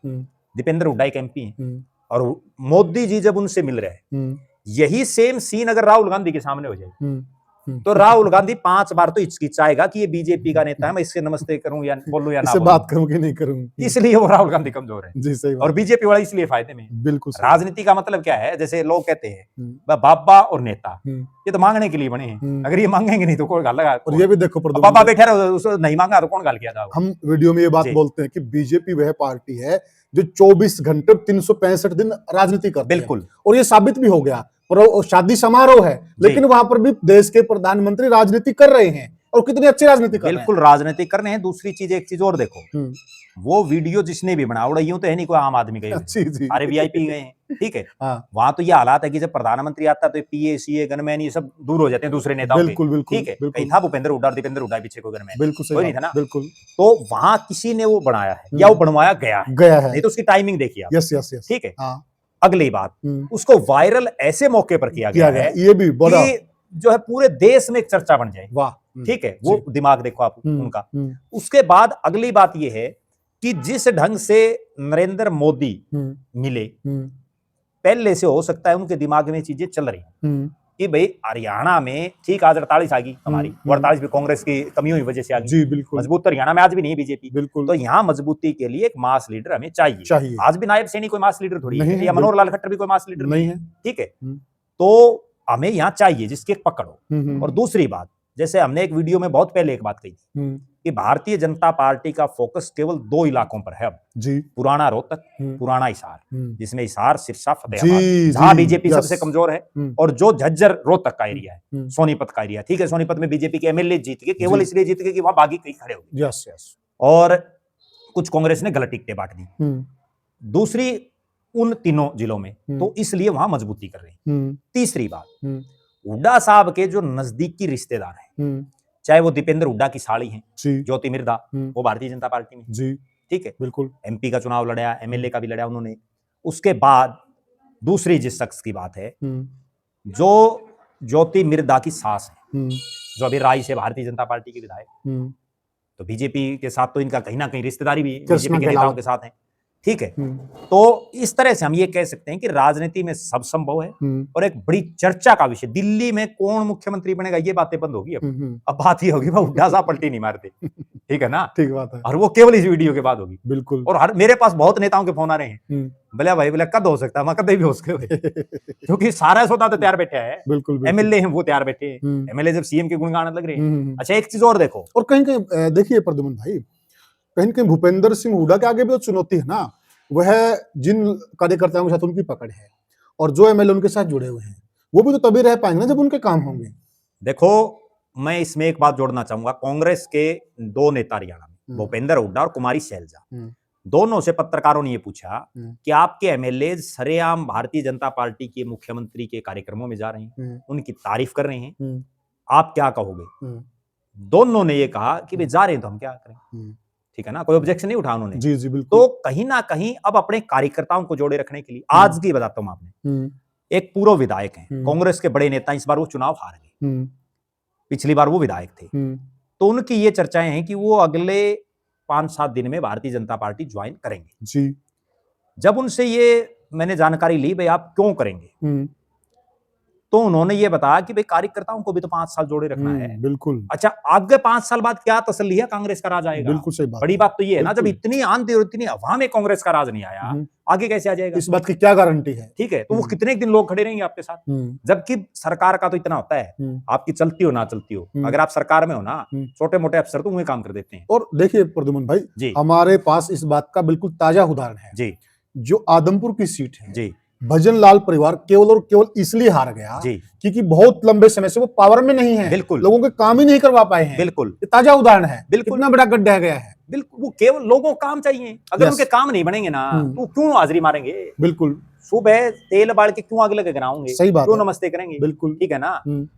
दीपेंद्र हुड्डा एक एमपी है, और मोदी जी जब उनसे मिल रहे हैं, यही सेम सीन अगर राहुल गांधी के सामने हो जाए, तो राहुल गांधी 5 बार तो हिचकिचाएगा कि ये बीजेपी का नेता है, मैं इससे नमस्ते करूं या बोलूं या ना बोलूं, बात करूं कि नहीं करूं। इसलिए वो राहुल गांधी कमजोर है। जी सही। और बीजेपी वाला इसलिए फायदे में। बिल्कुल। राजनीति का मतलब क्या है? जैसे लोग कहते हैं बाबा और नेता, ये तो मांगने के लिए बने हैं, अगर ये मांगेंगे नहीं तो कौन गाल लगा। और ये भी देखो, बाबा बैठे रहो, उसको नहीं मांगा तो कौन गाल किया जाएगा। हम वीडियो में ये बात बोलते हैं कि बीजेपी वह पार्टी है जो 24 घंटे 365 दिन राजनीति करती है। बिल्कुल। और ये साबित भी हो गया। शादी समारोह है, लेकिन वहां पर भी देश के प्रधानमंत्री राजनीति कर रहे हैं, और कितनी अच्छी राजनीति कर रहे हैं। बिल्कुल राजनीति कर रहे हैं। दूसरी चीज, एक चीज और देखो, वो वीडियो जिसने भी बनाया, यूं तो है नहीं कोई आम आदमी गए, सारे वीआईपी गए हैं। ठीक है। वहां तो ये हालात है कि जब प्रधानमंत्री आता है तो पीए सीए गनमैन ये सब दूर हो जाते हैं दूसरे नेताओं के। ठीक है। कहीं था भूपेंद्र हुड्डा और दीपेंद्र हुड्डा पीछे कोई गनमैन, कोई नहीं था ना। बिल्कुल। तो वहां किसी ने वो बनाया है या वो बनवाया गया है, नहीं तो उसकी टाइमिंग देखिए आप। Yes yes yes. ठीक है। अगली बात, उसको वायरल ऐसे मौके पर किया गया है, ये भी बोला जो है पूरे देश में एक चर्चा बन जाए। वाह। ठीक है, वो दिमाग देखो आप उनका। उसके बाद अगली बात ये है कि जिस ढंग से नरेंद्र मोदी मिले, पहले से हो सकता है उनके दिमाग में चीजें चल रही कि भाई हरियाणा में ठीक आज 48 आ गई हमारी, 48 भी कांग्रेस की कमियों की वजह से आ गई। जी बिल्कुल, मजबूत तो हरियाणा में आज भी नहीं है बीजेपी, बिल्कुल। तो यहाँ मजबूती के लिए एक मास लीडर हमें चाहिए। आज भी नायब सैनी कोई मास लीडर थोड़ी है, या मनोहर लाल खट्टर भी कोई मास लीडर नहीं है, ठीक है। तो हमें यहाँ चाहिए जिसकी एक पकड़ हो। और दूसरी बात, जैसे हमने एक वीडियो में बहुत पहले एक बात कही थी कि भारतीय जनता पार्टी का फोकस केवल 2 इलाकों पर है अब जी, पुराना रोहतक, पुराना हिसार, जिसमें हिसार, सिरसा, फतेहाबाद जहां बीजेपी सबसे कमजोर है, और जो झज्जर रोहतक का एरिया है, सोनीपत का एरिया, ठीक है। सोनीपत में बीजेपी के एमएलए जीत गए, केवल इसलिए जीत गए कि वहां बागी कहीं खड़े हो गए, यस यस, और कुछ कांग्रेस ने गलत टिकटें बांट दी। दूसरी, उन तीनों जिलों में, तो इसलिए वहां मजबूती कर रहे हैं। तीसरी बात, हुड्डा साहब के जो नजदीकी रिश्तेदार हैं, चाहे वो दीपेंद्र हुड्डा की साली हैं ज्योति मिर्धा, वो भारतीय जनता पार्टी में जी, ठीक है, बिल्कुल, एमपी का चुनाव लड़ा, एमएलए का भी लड़ा उन्होंने। उसके बाद दूसरी जिस शख्स की बात है, जो ज्योति मिर्धा की सास है, जो अभी राय से भारतीय जनता पार्टी की विधायक, तो बीजेपी के साथ तो इनका कहीं ना कहीं रिश्तेदारी भी बीजेपी के नेताओं के साथ है, ठीक है। तो इस तरह से हम ये कह सकते हैं कि राजनीति में सब संभव है। और एक बड़ी चर्चा का विषय, दिल्ली में कौन मुख्यमंत्री बनेगा, ये बातें बंद होगी अब बात ये होगी वो हुड्डा साहब पलटी नहीं मारते, ठीक है ना, ठीक बात है, और वो केवल इस वीडियो के बाद होगी, बिल्कुल। और मेरे पास बहुत नेताओं के फोन आ रहे हैं, बोले भाई, बोले कद हो सकता है, मैं कदे भी हो सकते, क्योंकि सारा सौदा तो तैयार बैठा है, बिल्कुल, एमएलए हैं वो तैयार बैठे हैं, एमएलए जब सीएम के गुण गाने लग रहे हैं। अच्छा, एक चीज और देखो, और कहीं कहीं देखिए प्रद्युमन भाई, कहीं कहीं भूपेंद्र सिंह हुड्डा के आगे भी चुनौती है ना, वह जिन कार्यकर्ताओं के साथ उनकी पकड़ है और जो एमएलए उनके साथ जुड़े हुए हैं, वो भी तो तभी रह पाएंगे ना जब उनके काम होंगे। देखो, मैं इसमें एक बात जोड़ना चाहूंगा, कांग्रेस के 2 नेता हरियाणा में, भूपेंद्र हुड्डा और कुमारी सैलजा, दोनों से पत्रकारों ने ये पूछा कि आपके एमएलए सरेआम भारतीय जनता पार्टी के मुख्यमंत्री के कार्यक्रमों में जा रहे हैं, उनकी तारीफ कर रहे हैं, आप क्या कहोगे? दोनों ने ये कहा कि वे जा रहे हैं तो हम क्या करें, ठीक है ना, कोई ऑब्जेक्शन नहीं उठा उन्होंने। जी जी बिल्कुल। तो कहीं ना कहीं अब अपने कार्यकर्ताओं को जोड़े रखने के लिए, आज की बताता हूं आपने, एक पूर्व विधायक हैं कांग्रेस के बड़े नेता, इस बार वो चुनाव हार गए, पिछली बार वो विधायक थे, तो उनकी ये चर्चाएं हैं कि वो अगले 5-7 दिन में भारतीय जनता पार्टी ज्वाइन करेंगे जी। जब उनसे ये मैंने जानकारी ली, भाई आप क्यों करेंगे, तो उन्होंने ये बताया कि भाई कार्यकर्ताओं को भी तो 5 साल जोड़े रखना है, बिल्कुल। अच्छा, आगे 5 साल बाद क्या तसल्ली है, कांग्रेस का राज आएगा, बिल्कुल सही बात। बड़ी बात तो ये है ना, जब इतनी आंधी और इतनी हवा में कांग्रेस का राज नहीं आया, आगे कैसे आ जाएगा, इस बात की क्या गारंटी है, ठीक है। तो वो कितने दिन लोग खड़े रहेंगे आपके साथ, जबकि सरकार का तो इतना होता है, आपकी चलती हो ना चलती हो, अगर आप सरकार में हो ना, छोटे मोटे अफसर तो वही काम कर देते हैं। और देखिए प्रद्युमन भाई जी, हमारे पास इस बात का बिल्कुल ताजा उदाहरण है जी, जो आदमपुर की सीट है जी, भजन लाल परिवार केवल और केवल इसलिए हार गया क्योंकि बहुत लंबे समय से वो पावर में नहीं है, बिल्कुल, लोगों के काम ही नहीं करवा पाए हैं, बिल्कुल, ताजा उदाहरण है, बिल्कुल, इतना बड़ा गड्ढा गया है, बिल्कुल, वो केवल लोगों को काम चाहिए, अगर उनके काम नहीं बनेंगे ना, तो क्यों हाजिरी मारेंगे, बिल्कुल, सुबह तेल बाल के क्यों आग लगे गिराओगे, सही बात, क्यों नमस्ते करेंगे, बिल्कुल, ठीक है ना।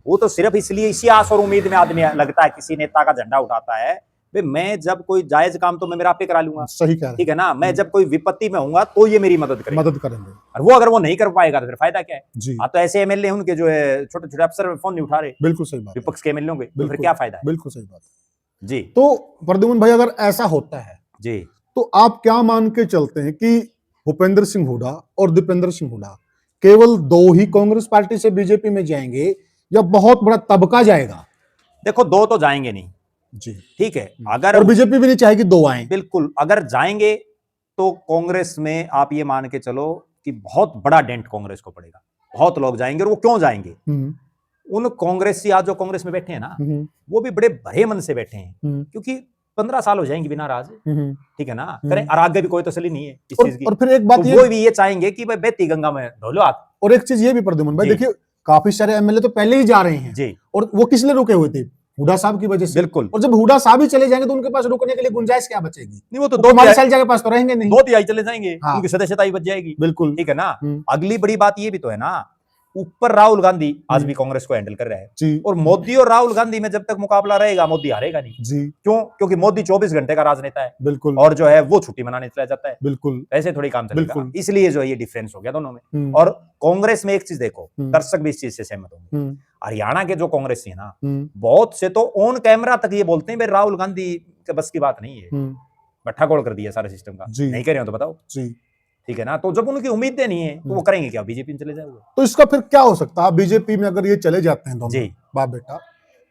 वो तो सिर्फ इसलिए, इसी आस और उम्मीद में आदमी लगता है, किसी नेता का झंडा उठाता है, मैं जब कोई जायज काम तो मैं मेरा आपे करा लूंगा, सही कह रहे हैं, ठीक है ना, मैं जब कोई विपत्ति में होऊंगा तो ये मेरी मदद करेंगे, और वो अगर वो नहीं कर पाएगा तो फिर फायदा क्या है जी। तो ऐसे एमएलए उनके जो है छोटे छोटे अफसर फोन नहीं उठा रहे, बिल्कुल सही बात, विपक्ष के एमएलए के, तो फिर क्या फायदा है, बिल्कुल सही बात जी। तो प्रद्युमन भाई, अगर ऐसा होता है जी, तो आप क्या मान के चलते हैं कि भूपेंद्र सिंह हुड्डा और दीपेंद्र सिंह हुड्डा केवल 2 ही कांग्रेस पार्टी से बीजेपी में जाएंगे या बहुत बड़ा तबका जाएगा? देखो, 2 तो जाएंगे नहीं जी, ठीक है, अगर, और बीजेपी भी नहीं चाहेगी 2 आए, बिल्कुल, अगर जाएंगे तो कांग्रेस में आप ये मान के चलो कि बहुत बड़ा डेंट कांग्रेस को पड़ेगा, बहुत लोग जाएंगे, और वो क्यों जाएंगे, उन कांग्रेसी आज जो कांग्रेस में बैठे हैं ना, वो भी बड़े भरे मन से बैठे हैं, क्योंकि 15 साल हो जाएंगे बिना राज, ठीक है ना, करें, और आगे भी कोई तसल्ली नहीं है इस चीज की, और फिर एक बात, वो भी ये चाहेंगे कि भाई बेती गंगा में धो लो आप। और एक चीज ये भी प्रद्युमन भाई, देखिए काफी सारे एमएलए तो पहले ही जा रहे हैं जी, और वो किस लिए रुके हुए थे, हुड्डा साहब की वजह से, बिल्कुल, और जब हुड्डा साहब ही चले जाएंगे तो उनके पास रुकने के लिए गुंजाइश क्या बचेगी, नहीं, वो तो 2 सैलजा के पास तो रहेंगे नहीं, 2 तिहाई चले जाएंगे, उनकी सदस्यता ही बच जाएगी, बिल्कुल, ठीक है ना। अगली बड़ी बात ये भी तो है ना ऊपर राहुल गांधी आज भी कांग्रेस को हैंडल कर रहा है जी, और मोदी और राहुल गांधी में जब तक मुकाबला रहेगा मोदी हारेगा नहीं जी, क्यों? क्योंकि मोदी 24 घंटे का राजनेता है बिल्कुल, और जो है वो छुट्टी मनाने चला जाता है, बिल्कुल, ऐसे थोड़ी काम चलेगा। बिल्कुल। इसलिए जो है ये डिफरेंस हो गया दोनों में। और कांग्रेस में एक चीज देखो, दर्शक भी इस चीज से सहमत होंगे, हरियाणा के जो कांग्रेसी है ना, बहुत से तो ऑन कैमरा तक ये बोलते हैं भाई राहुल गांधी के बस की बात नहीं है, बट्ठा गोल कर दिया सारे सिस्टम का, नहीं कर रहे हो तो बताओ जी, ठीक है ना। तो जब उनकी उम्मीदें नहीं है तो वो करेंगे क्या? बीजेपी में चले जाओगे। तो इसका फिर क्या हो सकता है बीजेपी में अगर ये चले जाते हैं दोनों जी बाप बेटा,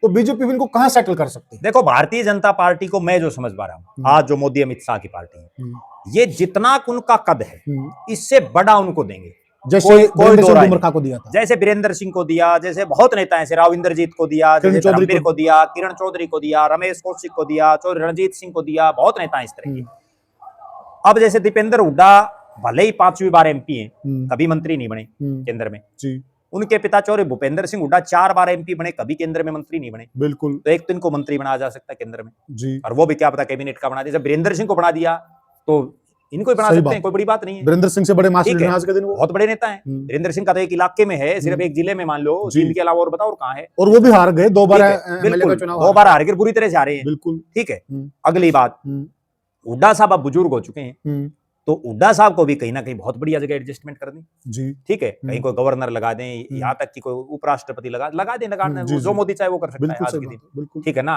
तो बीजेपी इनको कहां सेटल कर सकती है? देखो भारतीय जनता पार्टी को मैं जो समझ पा रहा हूं, आज जो मोदी अमित शाह की पार्टी है, ये जितना उनका कद है इससे बड़ा उनको देंगे। जैसे कोई को दिया था, जैसे वीरेंद्र सिंह को दिया, जैसे बहुत नेता हैं, राव इंद्रजीत को दिया, जैसे धर्मवीर को दिया, किरण चौधरी को दिया, रमेश कौशिक को दिया, रणजीत सिंह को दिया, बहुत नेता हैं इस तरह के। अब जैसे दीपेंद्र हुड्डा भले ही 5वीं बार एमपी हैं, कभी मंत्री नहीं बने केंद्र में जी। उनके पिता चौधरी भूपेंद्र सिंह हुड्डा 4 बार एमपी बने, कभी केंद्र में मंत्री नहीं बने। बिल्कुल, तो एक तो इनको मंत्री बनाया जा सकता है केंद्र में जी, और वो भी क्या पता कैबिनेट का बना दिया। जब वीरेंद्र सिंह को बना दिया तो इनको ही बना सकते हैं, कोई बड़ी बात नहीं है। वीरेंद्र सिंह से बड़े मास लीडर आज के दिन वो बहुत बड़े नेता हैं। वीरेंद्र सिंह का तो एक इलाके में है, सिर्फ एक जिले में मान लो, जिले के अलावा और बताओ और कहाँ है। और वो भी हार गए 2 बार एमएलए का चुनाव, 2 बार हार गए, बुरी तरह से हारे हैं। बिल्कुल ठीक है। अगली बात, हुड्डा साहब अब बुजुर्ग हो चुके हैं, तो हुड्डा साहब को भी कहीं ना कहीं बहुत बढ़िया जगह एडजस्टमेंट कर दें जी, ठीक है। कहीं कोई गवर्नर लगा दें, यहाँ तक कि कोई उपराष्ट्रपति लगा दें, जो मोदी चाहे वो कर सकता है आज के दिन, ठीक है ना।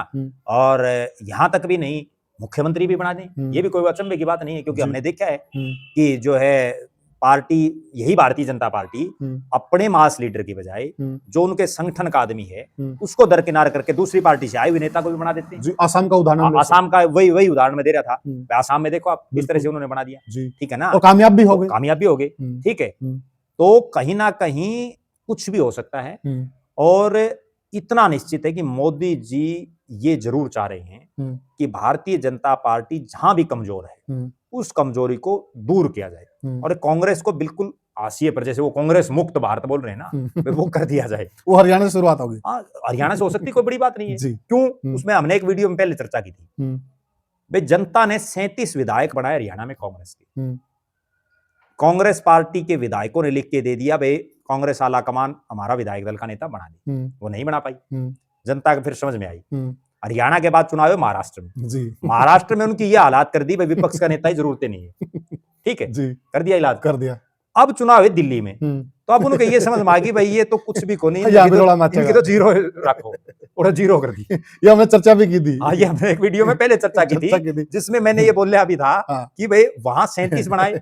और यहाँ तक भी नहीं, मुख्यमंत्री भी बना दें, ये भी कोई अचंभे की बात नहीं है, क्योंकि हमने देखा है कि जो है पार्टी, यही भारतीय जनता पार्टी अपने मास लीडर की बजाय जो उनके संगठन का आदमी है उसको दरकिनार करके दूसरी पार्टी से आए हुए नेता को भी बना देते हैं। आसाम का उदाहरण, आसाम का वही उदाहरण मैं दे रहा था। आसाम में देखो आप किस तरह से उन्होंने बना दिया, ठीक है ना, और कामयाब भी हो गए, कामयाब भी हो गए, ठीक है। तो कहीं ना कहीं कुछ भी हो सकता है और इतना निश्चित है कि मोदी जी ये जरूर चाह रहे हैं कि भारतीय जनता पार्टी जहां भी कमजोर है उस कमजोरी को दूर किया जाए और कांग्रेस को बिल्कुल हाशिए पर, जैसे वो कांग्रेस मुक्त भारत बोल रहे हैं ना, वो कर दिया जाए। वो हरियाणा से शुरुआत होगी, हरियाणा से हो सकती, कोई बड़ी बात नहीं है। क्यों? उसमें हमने एक वीडियो में पहले चर्चा की थी भाई, जनता ने 37 विधायक बनाए हरियाणा में कांग्रेस के। कांग्रेस पार्टी के विधायकों ने लिख के दे दिया भाई कांग्रेस आला कमान हमारा विधायक दल का नेता बना दी, वो नहीं बना पाई। जनता को फिर समझ में आई। हरियाणा के बाद चुनाव है महाराष्ट्र में जी। महाराष्ट्र में उनकी ये हालात कर दी भाई विपक्ष का नेता ही जरूरत नहीं है, ठीक है जी, कर दिया इलाज कर दिया। अब चुनाव है दिल्ली में, तो अब उनको ये समझ में आ गई भाई ये तो कुछ भी को नहीं, इनकी तो जीरो रखो, और जीरो कर दी। ये हमने चर्चा भी की थी, ये हमने एक वीडियो में पहले चर्चा की थी, जिसमें मैंने ये बोल लिया भी था कि भाई वहां 37 बनाए,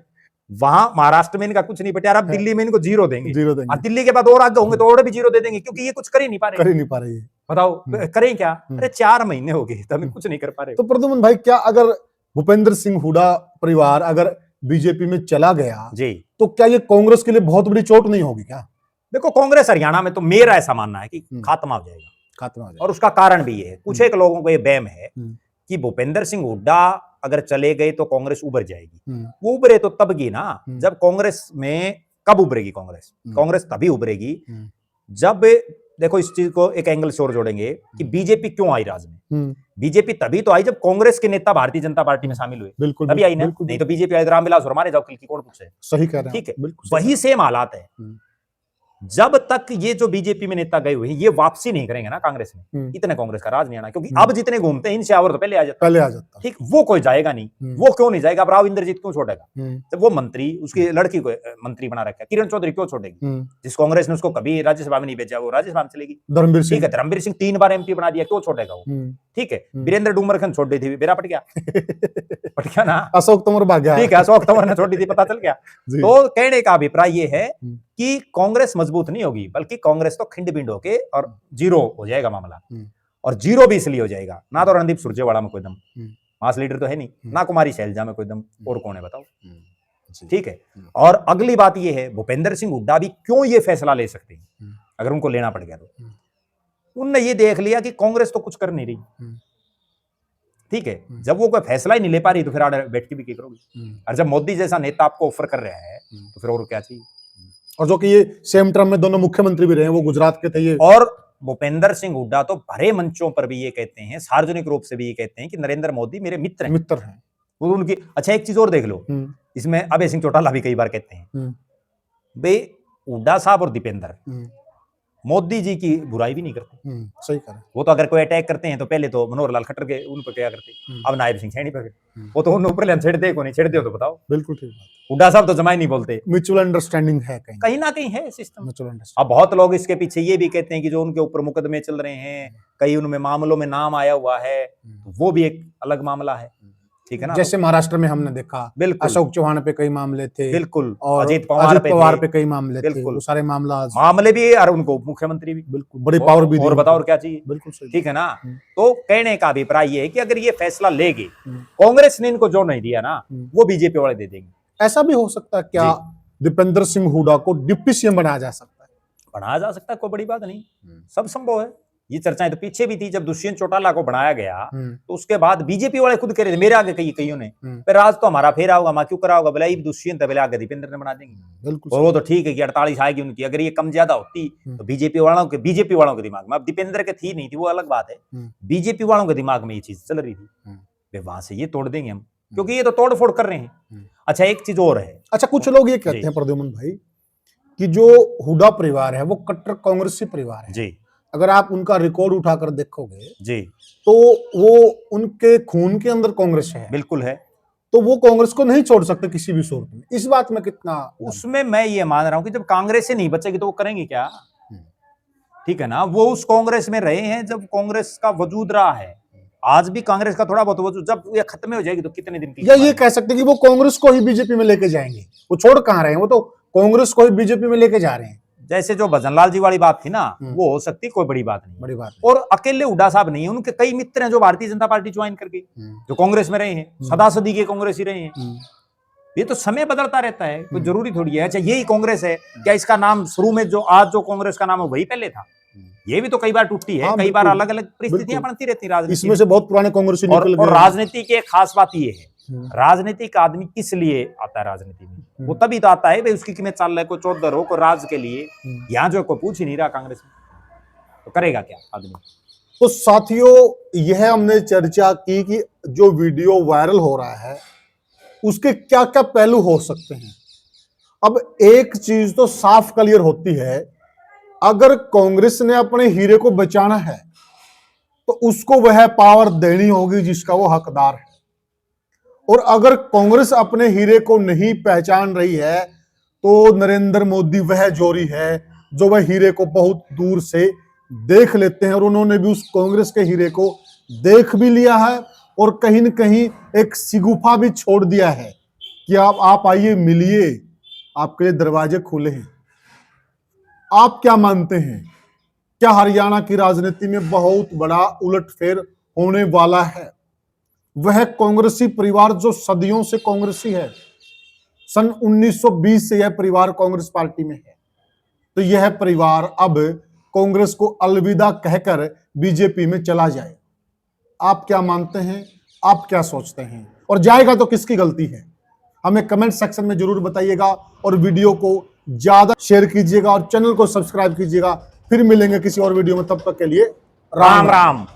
वहां महाराष्ट्र में इनका कुछ नहीं बचा, अब दिल्ली में इनको जीरो देंगे, दिल्ली के बाद और आगे होंगे तो और भी जीरो दे देंगे, क्योंकि ये कुछ कर ही नहीं पा रहे। बताओ करें क्या? अरे 4 महीने हो गए तो हम कुछ नहीं कर पा रहे। तो प्रद्युमन भाई, क्या अगर भूपेंद्र सिंह हुड्डा परिवार अगर बीजेपी में चला गया जी, तो क्या ये कांग्रेस के लिए बहुत बड़ी चोट नहीं होगी क्या? देखो कांग्रेस हरियाणा में तो मेरा ऐसा मानना है कि खात्मा हो जाएगा, और उसका कारण भी है, कुछ एक लोगों को ये वहम है कि भूपेंद्र सिंह हुड्डा अगर चले गए तो कांग्रेस उभर जाएगी। वो उभरे तो तब की ना, जब कांग्रेस में, कब उभरेगी कांग्रेस? कांग्रेस तभी उभरेगी जब, देखो इस चीज को एक एंगल से और जोड़ेंगे कि बीजेपी क्यों आई राज में। बीजेपी तभी तो आई जब कांग्रेस के नेता भारतीय जनता पार्टी में शामिल हुए, बिल्कुल तभी आई ना, नहीं तो बीजेपी आई रामविलास और मारे जाओ किल की कौन पूछे। सही कह रहे हैं, ठीक है, वही सेम हालात है। जब तक ये जो बीजेपी में नेता गए हुए हैं ये वापसी नहीं करेंगे ना कांग्रेस में, इतने कांग्रेस का राज नहीं आना, क्योंकि अब जितने घूमते हैं इनसे आवर तो पहले आ जाता, ठीक, वो कोई जाएगा नहीं। वो क्यों नहीं जाएगा? अब राव इंद्रजीत क्यों छोड़ेगा? जब वो मंत्री, उसकी लड़की को मंत्री बना रखा है, किरण चौधरी क्यों छोड़ेगी? जिस कांग्रेस ने उसको कभी राज्यसभा में नहीं भेजा वो राज्यसभा में चलेगी। ठीक है, धर्मवीर सिंह 3 बार एमपी बना दिया, क्यों छोड़ेगा वो? ठीक है, वीरेंद्र डूमरखंड छोड़ दी थी, बेरा पट गया ना, अशोक तंवर भाग गया, ठीक है, अशोक तंवर ने छोड़ दी थी, पता चल गया। तो कहने का अभिप्राय ये है कि कांग्रेस मजबूत नहीं होगी, बल्कि कांग्रेस तो खिंड बिंड होके और जीरो हो जाएगा मामला। और जीरो भी इसलिए हो जाएगा, ना तो रणदीप सुरजेवाला में कोई दम, मास लीडर तो है नहीं, ना कुमारी शैलजा में कोई दम, और कौन है बताओ? ठीक है। और अगली बात ये है, भूपेंद्र सिंह हुड्डा भी क्यों ये फैसला ले सकते हैं अगर उनको लेना पड़ गया तो? उनने ये देख लिया कि कांग्रेस तो कुछ कर नहीं रही, ठीक है, जब वो कोई फैसला ही नहीं ले पा रही तो फिर आड़े बैठ के भी क्या करोगे? और जब मोदी जैसा नेता आपको ऑफर कर रहा है तो फिर और क्या चाहिए? और जो कि ये सेम टर्म में दोनों मुख्यमंत्री भी रहे, वो गुजरात के थे ये। और भूपेंद्र सिंह हुड्डा तो भरे मंचों पर भी ये कहते हैं, सार्वजनिक रूप से भी ये कहते हैं कि नरेंद्र मोदी मेरे मित्र हैं। वो उनकी, अच्छा एक चीज और देख लो, इसमें अभय सिंह चौटाला भी कई बार कहते हैं भाई हुड्डा साहब और दीपेंद्र मोदी जी की बुराई भी नहीं करते। सही कह रहे हैं। वो तो अगर कोई अटैक करते हैं तो पहले तो मनोहर लाल खट्टर के उन पर क्या करते, अब नायब सिंह सैनी पर, वो तो उन ऊपर छेड़ते को नहीं छेड़ते हो तो बताओ। बिल्कुल ठीक बात। हुड्डा साहब तो जमाई नहीं बोलते। म्यूचुअल अंडरस्टैंडिंग है कहीं ना कहीं है सिस्टम। Mutual understanding. अब बहुत लोग इसके पीछे ये भी कहते हैं कि जो उनके ऊपर मुकदमे चल रहे हैं, कई उनमें मामलों में नाम आया हुआ है, वो भी एक अलग मामला है, ठीक है ना। जैसे महाराष्ट्र में हमने देखा, बिल्कुल अशोक चौहान पे कई मामले थे, बिल्कुल, और अजीत पवार पे कई मामले थे, वो सारे मामले भी, और उनको मुख्यमंत्री भी, बिल्कुल बड़ी पावर भी दी। और बताओ और क्या चाहिए, बिल्कुल सही, ठीक है ना। तो कहने का अभिप्राय ये है कि अगर ये फैसला लेगी कांग्रेस ने इनको जो नहीं दिया ना, वो बीजेपी वाले दे देंगे। ऐसा भी हो सकता है क्या दीपेंद्र सिंह हुड्डा को डिप्टी सीएम बनाया जा सकता है? बनाया जा सकता है, कोई बड़ी बात नहीं, सब संभव है। ये चर्चाएं तो पीछे भी थी, जब दुष्यंत चौटाला को बनाया गया तो उसके बाद बीजेपी वाले खुद कह रहे थे, मेरे आगे कईयों ने, राज तो हमारा फेरा होगा, मां क्यों करा होगा, बोला दुष्यंत है, आगे दीपेंद्र ने बना देंगे। बिल्कुल, और वो तो ठीक है कि 48 आएगी उनकी, अगर ये कम ज्यादा होती तो बीजेपी वालों के दिमाग में, अब दीपेंद्र के थी नहीं थी वो अलग बात है, बीजेपी वालों के दिमाग में ये चीज चल रही थी, वहां से ये तोड़ देंगे हम, क्योंकि ये तो तोड़ फोड़ कर रहे हैं। अच्छा, एक चीज और है, अच्छा कुछ लोग ये कहते हैं प्रद्युमन भाई कि जो हुड्डा परिवार है वो कट्टर कांग्रेसी परिवार है जी। अगर आप उनका रिकॉर्ड उठाकर देखोगे जी, तो वो उनके खून के अंदर कांग्रेस है, बिल्कुल है, तो वो कांग्रेस को नहीं छोड़ सकते किसी भी सूरत में। इस बात में कितना, उसमें मैं ये मान रहा हूं कि जब कांग्रेस से नहीं बचेगी तो वो करेंगे क्या, ठीक है ना। वो उस कांग्रेस में रहे हैं जब कांग्रेस का वजूद रहा है, आज भी कांग्रेस का थोड़ा बहुत वजूद, जब ये खत्म हो जाएगी तो कितने दिन की, या ये कह सकते हैं कि वो कांग्रेस को ही बीजेपी में लेके जाएंगे, वो छोड़ कहां रहे हैं, वो तो कांग्रेस को ही बीजेपी में लेके जा रहे हैं। जैसे जो भजनलाल जी वाली बात थी ना, वो हो सकती, कोई बड़ी बात नहीं, बड़ी बात। और अकेले हुड्डा साहब नहीं है, उनके कई मित्र हैं जो भारतीय जनता पार्टी ज्वाइन करके जो कांग्रेस में रहे हैं, सदा सदी के कांग्रेस ही रहे हैं। ये तो समय बदलता रहता है, कोई जरूरी थोड़ी है। अच्छा, यही कांग्रेस है क्या, इसका नाम शुरू में जो आज जो कांग्रेस का नाम है वही पहले था? ये भी तो कई बार टूटी है, कई बार अलग अलग परिस्थितियां बनती रहती है, इसमें से बहुत पुराने कांग्रेस निकल गए। और राजनीति की एक खास बात ये है, राजनीतिक आदमी किस लिए आता है राजनीति में, वो तभी तो आता है भाई उसकी कीमत चल रहा है, कोई चौधर हो, कोई राज के लिए। यहाँ जो कोई पूछ ही नहीं रहा कांग्रेस में, तो करेगा क्या आदमी। तो साथियों, यह हमने चर्चा की कि जो वीडियो वायरल हो रहा है उसके क्या क्या पहलू हो सकते हैं। अब एक चीज तो साफ क्लियर होती है, अगर कांग्रेस ने अपने हीरे को बचाना है तो उसको वह पावर देनी होगी जिसका वो हकदार है, और अगर कांग्रेस अपने हीरे को नहीं पहचान रही है तो नरेंद्र मोदी वह जोरी है जो वह हीरे को बहुत दूर से देख लेते हैं, और उन्होंने भी उस कांग्रेस के हीरे को देख भी लिया है और कहीं न कहीं एक सिगुफा भी छोड़ दिया है कि आप आइए, मिलिए, आपके लिए दरवाजे खुले हैं। आप क्या मानते हैं, क्या हरियाणा की राजनीति में बहुत बड़ा उलटफेर होने वाला है? वह कांग्रेसी परिवार जो सदियों से कांग्रेसी है, सन 1920 से यह परिवार कांग्रेस पार्टी में है, तो यह परिवार अब कांग्रेस को अलविदा कहकर बीजेपी में चला जाए। आप क्या मानते हैं, आप क्या सोचते हैं, और जाएगा तो किसकी गलती है? हमें कमेंट सेक्शन में जरूर बताइएगा, और वीडियो को ज्यादा शेयर कीजिएगा और चैनल को सब्सक्राइब कीजिएगा। फिर मिलेंगे किसी और वीडियो में, तब तक के लिए राम राम।